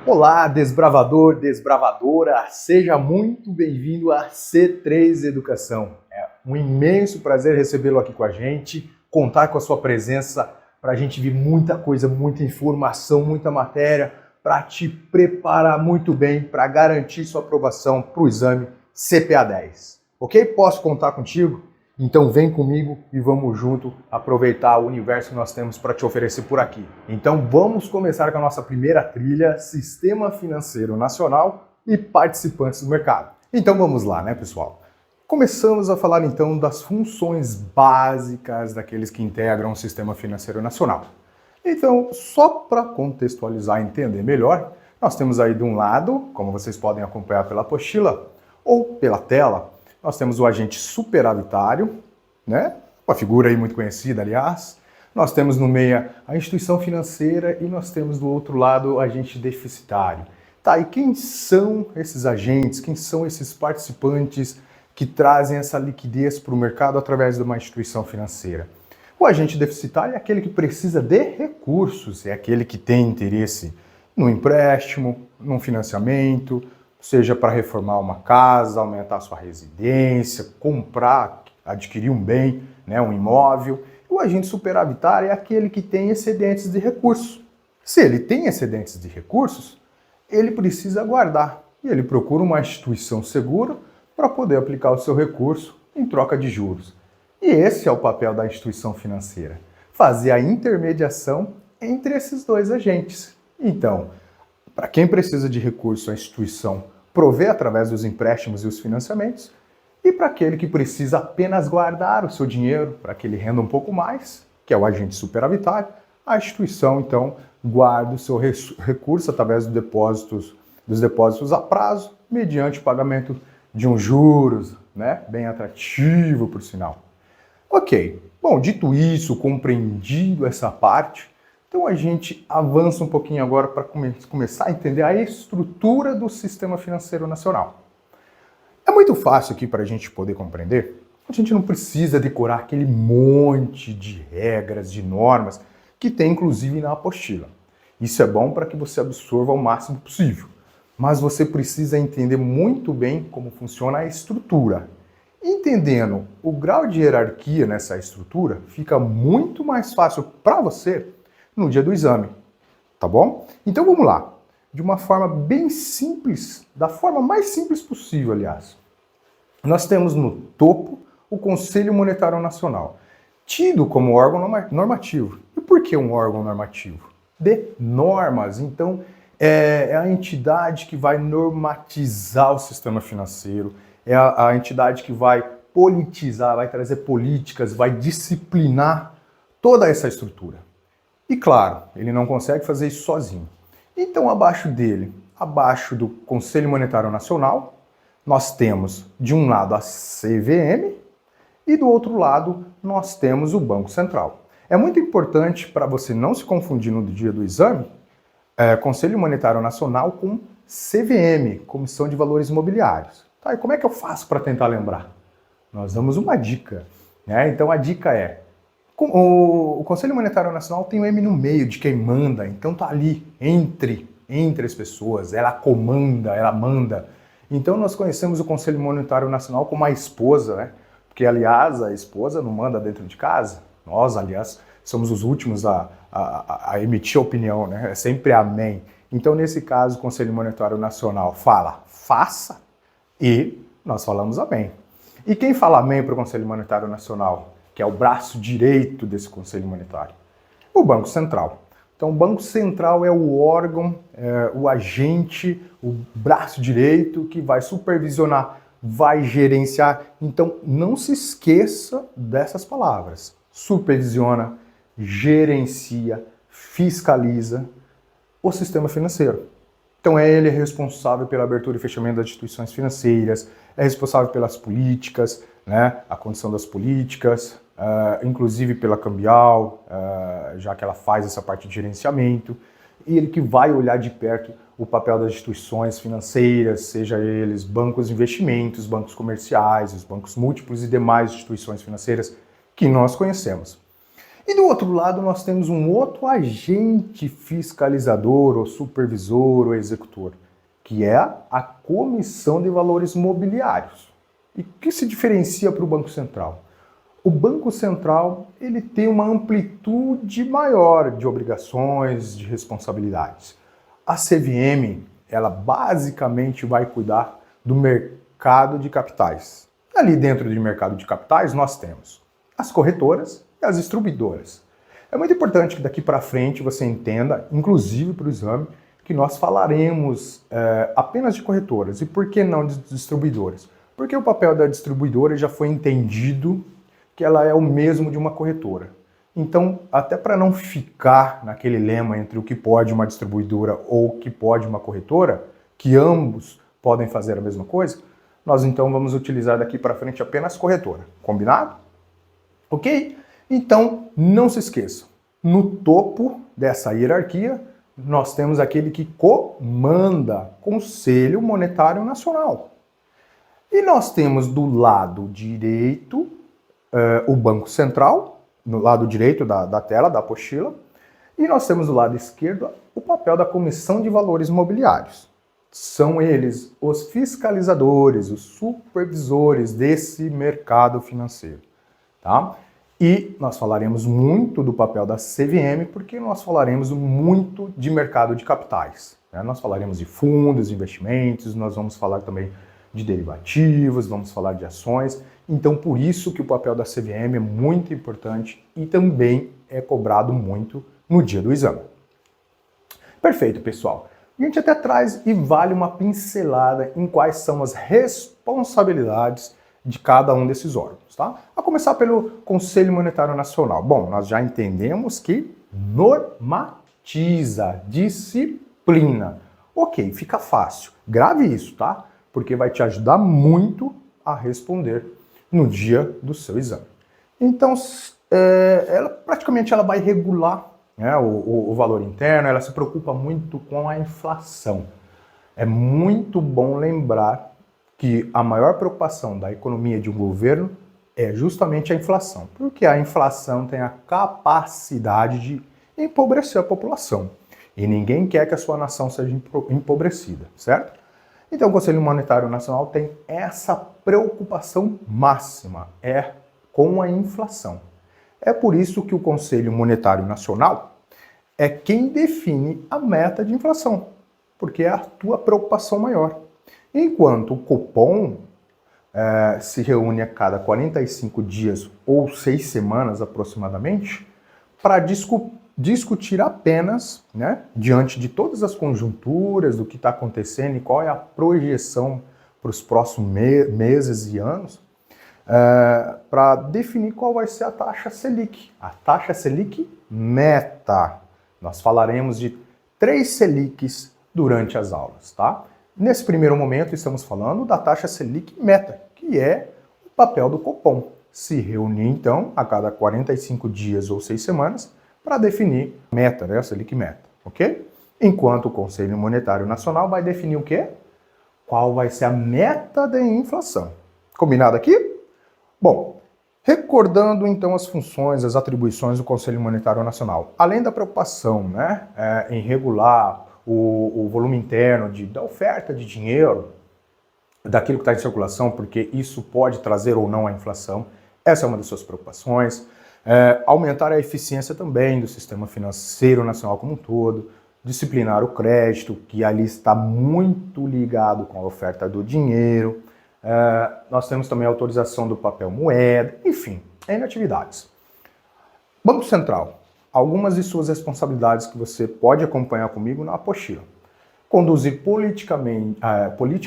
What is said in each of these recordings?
Olá, desbravador, desbravadora, seja muito bem-vindo a C3 Educação. É um imenso prazer recebê-lo aqui com a gente, contar com a sua presença para a gente ver muita coisa, muita informação, muita matéria, para te preparar muito bem, para garantir sua aprovação para o exame CPA 10. Ok? Posso contar contigo? Então vem comigo e vamos junto aproveitar o universo que nós temos para te oferecer por aqui. Então vamos começar com a nossa primeira trilha, Sistema Financeiro Nacional e participantes do mercado. Então vamos lá, né, pessoal? Começamos a falar então das funções básicas daqueles que integram o Sistema Financeiro Nacional. Então, só para contextualizar e entender melhor, nós temos aí de um lado, como vocês podem acompanhar pela apostila ou pela tela, nós temos o agente superavitário, né? Uma figura aí muito conhecida, aliás. Nós temos no meio a instituição financeira e nós temos do outro lado o agente deficitário. Tá, e quem são esses agentes? Quem são esses participantes que trazem essa liquidez para o mercado através de uma instituição financeira? O agente deficitário é aquele que precisa de recursos, é aquele que tem interesse no empréstimo, no financiamento, seja para reformar uma casa, aumentar sua residência, comprar, adquirir um bem, né, um imóvel. O agente superavitário é aquele que tem excedentes de recursos. Se ele tem excedentes de recursos, ele precisa guardar e ele procura uma instituição segura para poder aplicar o seu recurso em troca de juros. E esse é o papel da instituição financeira, fazer a intermediação entre esses dois agentes. Então, para quem precisa de recurso, a instituição provê através dos empréstimos e os financiamentos, e para aquele que precisa apenas guardar o seu dinheiro para que ele renda um pouco mais, que é o agente superavitário, a instituição, então, guarda o seu recurso através dos depósitos a prazo, mediante o pagamento de uns juros, né, bem atrativo, por sinal. Ok, bom, dito isso, compreendido essa parte, então a gente avança um pouquinho agora para começar a entender a estrutura do Sistema Financeiro Nacional. É muito fácil aqui para a gente poder compreender. A gente não precisa decorar aquele monte de regras, de normas, que tem inclusive na apostila. Isso é bom para que você absorva o máximo possível. Mas você precisa entender muito bem como funciona a estrutura. Entendendo o grau de hierarquia nessa estrutura, fica muito mais fácil para você no dia do exame, tá bom? Então vamos lá, de uma forma bem simples, da forma mais simples possível, aliás. Nós temos no topo o Conselho Monetário Nacional, tido como órgão normativo. E por que um órgão normativo? De normas, então é a entidade que vai normatizar o sistema financeiro, é a entidade que vai politizar, vai trazer políticas, vai disciplinar toda essa estrutura. E claro, ele não consegue fazer isso sozinho. Então, abaixo dele, abaixo do Conselho Monetário Nacional, nós temos de um lado a CVM e do outro lado nós temos o Banco Central. É muito importante para você não se confundir no dia do exame, Conselho Monetário Nacional com CVM, Comissão de Valores Imobiliários. Tá, e como é que eu faço para tentar lembrar? Nós damos uma dica, né? Então a dica é: o Conselho Monetário Nacional tem o M no meio de quem manda, então tá ali entre as pessoas, ela comanda, ela manda. Então nós conhecemos o Conselho Monetário Nacional como a esposa, né? Porque, aliás, a esposa não manda dentro de casa. Nós, aliás, somos os últimos a emitir opinião, né? É sempre amém. Então, nesse caso, o Conselho Monetário Nacional fala, faça, e nós falamos amém. E quem fala amém para o Conselho Monetário Nacional, que é o braço direito desse Conselho Monetário? O Banco Central. Então, o Banco Central é o órgão, o agente, o braço direito que vai supervisionar, vai gerenciar. Então, não se esqueça dessas palavras. Supervisiona, gerencia, fiscaliza o sistema financeiro. Então, ele é responsável pela abertura e fechamento das instituições financeiras, é responsável pelas políticas, né, a condição das políticas, inclusive pela cambial, já que ela faz essa parte de gerenciamento, e ele que vai olhar de perto o papel das instituições financeiras, seja eles bancos de investimentos, bancos comerciais, os bancos múltiplos e demais instituições financeiras que nós conhecemos. E do outro lado, nós temos um outro agente fiscalizador, ou supervisor, ou executor, que é a Comissão de Valores Mobiliários. E o que se diferencia para o Banco Central? O Banco Central ele tem uma amplitude maior de obrigações, de responsabilidades. A CVM, ela basicamente vai cuidar do mercado de capitais. Ali dentro do mercado de capitais, nós temos as corretoras e as distribuidoras. É muito importante que daqui para frente você entenda, inclusive para o exame, que nós falaremos apenas de corretoras. E por que não de distribuidoras? Porque o papel da distribuidora já foi entendido que ela é o mesmo de uma corretora. Então, até para não ficar naquele lema entre o que pode uma distribuidora ou o que pode uma corretora, que ambos podem fazer a mesma coisa, nós então vamos utilizar daqui para frente apenas corretora. Combinado? Ok? Então, não se esqueçam, no topo dessa hierarquia, nós temos aquele que comanda Conselho Monetário Nacional. E nós temos do lado direito o Banco Central, no lado direito da tela, da apostila, e nós temos do lado esquerdo o papel da Comissão de Valores Mobiliários. São eles os fiscalizadores, os supervisores desse mercado financeiro. Tá? E nós falaremos muito do papel da CVM, porque nós falaremos muito de mercado de capitais. Né? Nós falaremos de fundos, de investimentos, nós vamos falar também de derivativos, vamos falar de ações. Então, por isso que o papel da CVM é muito importante e também é cobrado muito no dia do exame. Perfeito, pessoal. A gente até traz e vale uma pincelada em quais são as responsabilidades de cada um desses órgãos, tá? A começar pelo Conselho Monetário Nacional. Bom, nós já entendemos que normatiza, disciplina. Ok, fica fácil. Grave isso, tá? Porque vai te ajudar muito a responder no dia do seu exame. Então, praticamente ela vai regular, né, o valor interno, ela se preocupa muito com a inflação. É muito bom lembrar que a maior preocupação da economia de um governo é justamente a inflação, porque a inflação tem a capacidade de empobrecer a população. E ninguém quer que a sua nação seja empobrecida, certo? Então o Conselho Monetário Nacional tem essa preocupação máxima, com a inflação. É por isso que o Conselho Monetário Nacional é quem define a meta de inflação, porque é a tua preocupação maior. Enquanto o Copom se reúne a cada 45 dias ou 6 semanas aproximadamente para discutir apenas, né, diante de todas as conjunturas do que está acontecendo e qual é a projeção para os próximos meses e anos, para definir qual vai ser a taxa Selic. A taxa Selic meta. Nós falaremos de 3 Selics durante as aulas, tá? Nesse primeiro momento, estamos falando da taxa Selic meta, que é o papel do Copom. Se reunir, então, a cada 45 dias ou 6 semanas para definir a meta, né, a Selic meta, ok? Enquanto o Conselho Monetário Nacional vai definir o quê? Qual vai ser a meta de inflação. Combinado aqui? Bom, recordando, então, as funções, as atribuições do Conselho Monetário Nacional, além da preocupação, né, em regular o volume interno da oferta de dinheiro, daquilo que está em circulação, porque isso pode trazer ou não a inflação. Essa é uma das suas preocupações. Aumentar a eficiência também do sistema financeiro nacional como um todo, disciplinar o crédito, que ali está muito ligado com a oferta do dinheiro. Nós temos também a autorização do papel moeda, enfim, N atividades. Banco Central. Algumas de suas responsabilidades que você pode acompanhar comigo na apostila. Conduzir política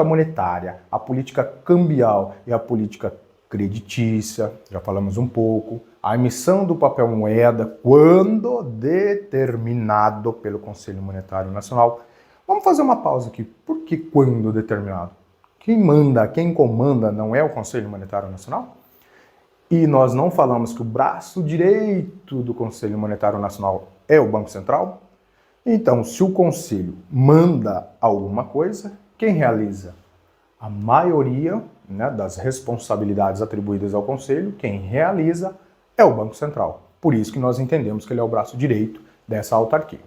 monetária, a política cambial e a política creditícia, já falamos um pouco. A emissão do papel moeda quando determinado pelo Conselho Monetário Nacional. Vamos fazer uma pausa aqui. Por que quando determinado? Quem manda, quem comanda não é o Conselho Monetário Nacional? E nós não falamos que o braço direito do Conselho Monetário Nacional é o Banco Central? Então, se o Conselho manda alguma coisa, quem realiza? A maioria, né, das responsabilidades atribuídas ao Conselho, quem realiza é o Banco Central. Por isso que nós entendemos que ele é o braço direito dessa autarquia.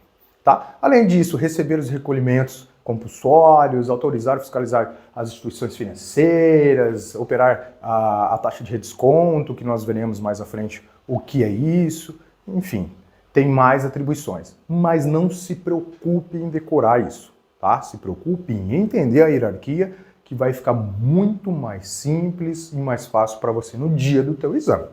Tá? Além disso, receber os recolhimentos compulsórios, autorizar e fiscalizar as instituições financeiras, operar a taxa de redesconto, que nós veremos mais à frente o que é isso, enfim, tem mais atribuições. Mas não se preocupe em decorar isso, tá? Se preocupe em entender a hierarquia, que vai ficar muito mais simples e mais fácil para você no dia do teu exame.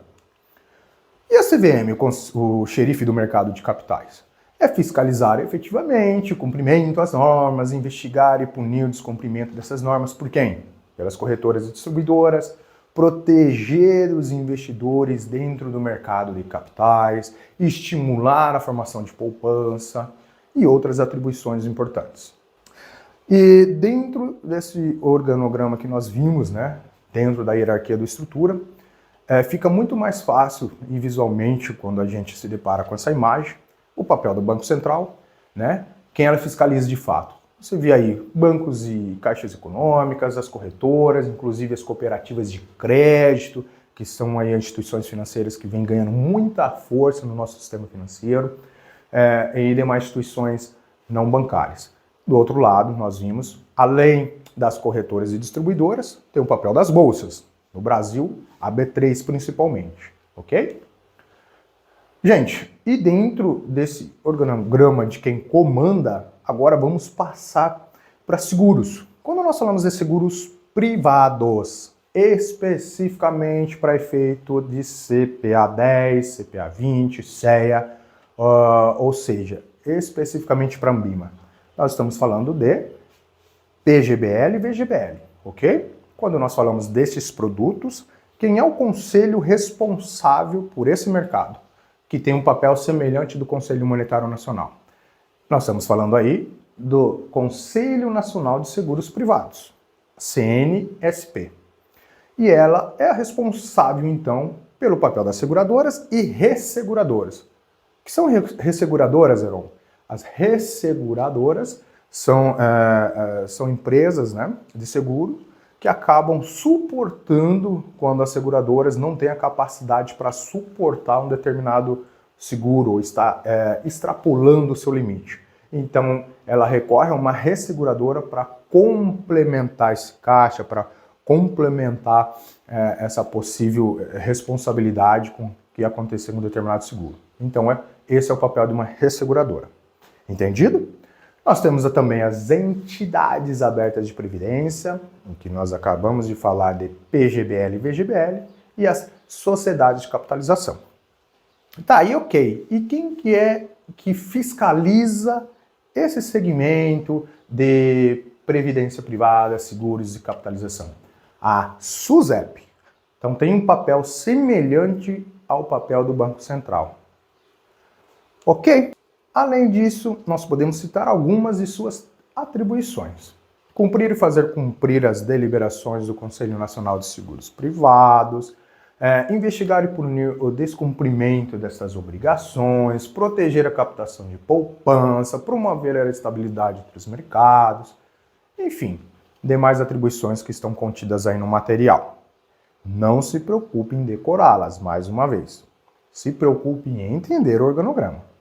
E a CVM, o xerife do mercado de capitais? É fiscalizar efetivamente o cumprimento das normas, investigar e punir o descumprimento dessas normas por quem? Pelas corretoras e distribuidoras, proteger os investidores dentro do mercado de capitais, estimular a formação de poupança e outras atribuições importantes. E dentro desse organograma que nós vimos, né, dentro da hierarquia da estrutura, fica muito mais fácil e visualmente, quando a gente se depara com essa imagem, o papel do Banco Central, né, quem ela fiscaliza de fato. Você vê aí bancos e caixas econômicas, as corretoras, inclusive as cooperativas de crédito, que são aí instituições financeiras que vêm ganhando muita força no nosso sistema financeiro, e demais instituições não bancárias. Do outro lado, nós vimos, além das corretoras e distribuidoras, tem o papel das bolsas. No Brasil, a B3 principalmente, ok? Gente, e dentro desse organograma de quem comanda, agora vamos passar para seguros. Quando nós falamos de seguros privados, especificamente para efeito de CPA 10, CPA 20, CEA, ou seja, especificamente para Anbima, nós estamos falando de PGBL e VGBL, ok? Quando nós falamos desses produtos, quem é o conselho responsável por esse mercado, que tem um papel semelhante do Conselho Monetário Nacional? Nós estamos falando aí do Conselho Nacional de Seguros Privados, CNSP. E ela é a responsável, então, pelo papel das seguradoras e resseguradoras. O que são resseguradoras, Heron? As resseguradoras são empresas, né, de seguro que acabam suportando quando as seguradoras não têm a capacidade para suportar um determinado seguro ou está extrapolando o seu limite. Então, ela recorre a uma resseguradora para complementar esse caixa, para complementar essa possível responsabilidade com que acontecer com um determinado seguro. Então, esse é o papel de uma resseguradora. Entendido? Nós temos também as entidades abertas de previdência, em que nós acabamos de falar de PGBL e VGBL, e as sociedades de capitalização. Tá, e ok. E quem que é que fiscaliza esse segmento de previdência privada, seguros e capitalização? A SUSEP. Então tem um papel semelhante ao papel do Banco Central. Ok? Além disso, nós podemos citar algumas de suas atribuições. Cumprir e fazer cumprir as deliberações do Conselho Nacional de Seguros Privados, investigar e punir o descumprimento dessas obrigações, proteger a captação de poupança, promover a estabilidade entre os mercados, enfim, demais atribuições que estão contidas aí no material. Não se preocupe em decorá-las, mais uma vez. Se preocupe em entender o organograma.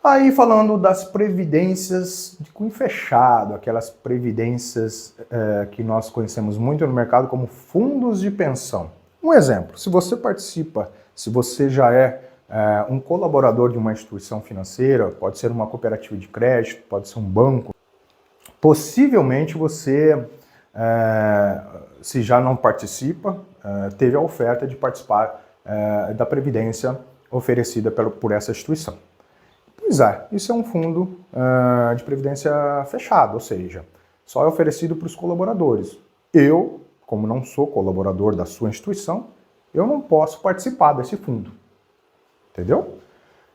Aí falando das previdências de cunho fechado, aquelas previdências que nós conhecemos muito no mercado como fundos de pensão. Um exemplo, se você participa, se você já é um colaborador de uma instituição financeira, pode ser uma cooperativa de crédito, pode ser um banco, possivelmente você, se já não participa, teve a oferta de participar da previdência oferecida por essa instituição. Pois é, isso é um fundo de previdência fechado, ou seja, só é oferecido para os colaboradores. Eu, como não sou colaborador da sua instituição, eu não posso participar desse fundo. Entendeu?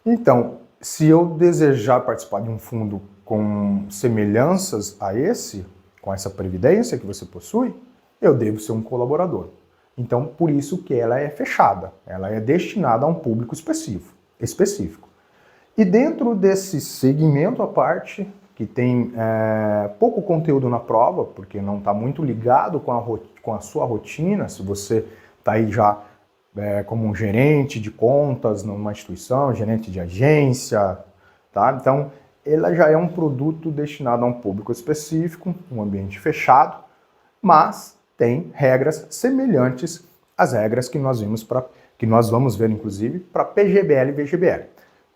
Então, se eu desejar participar de um fundo com semelhanças a esse, com essa previdência que você possui, eu devo ser um colaborador. Então, por isso que ela é fechada, ela é destinada a um público específico. E dentro desse segmento à parte, que tem pouco conteúdo na prova, porque não está muito ligado com a sua rotina, se você está aí já como um gerente de contas numa instituição, gerente de agência, tá? Então, ela já é um produto destinado a um público específico, um ambiente fechado, mas tem regras semelhantes às regras que nós vamos ver, inclusive, para PGBL e VGBL.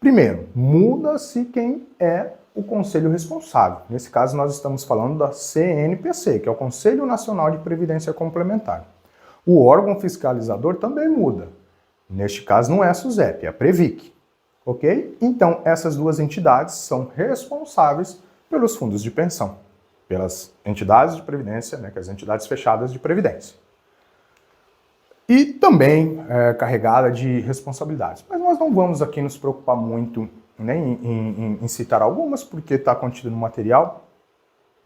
Primeiro, muda-se quem é o conselho responsável. Nesse caso, nós estamos falando da CNPC, que é o Conselho Nacional de Previdência Complementar. O órgão fiscalizador também muda. Neste caso, não é a SUSEP, é a Previc. Ok? Então, essas duas entidades são responsáveis pelos fundos de pensão, pelas entidades de previdência, né, que as entidades fechadas de previdência. E também carregada de responsabilidades. Mas nós não vamos aqui nos preocupar muito, né, em citar algumas, porque está contido no material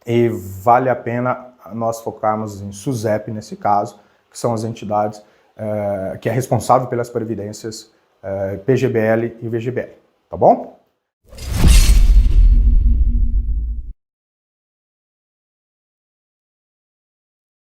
e vale a pena nós focarmos em SUSEP nesse caso, que são as entidades que é responsável pelas previdências PGBL e VGBL, tá bom?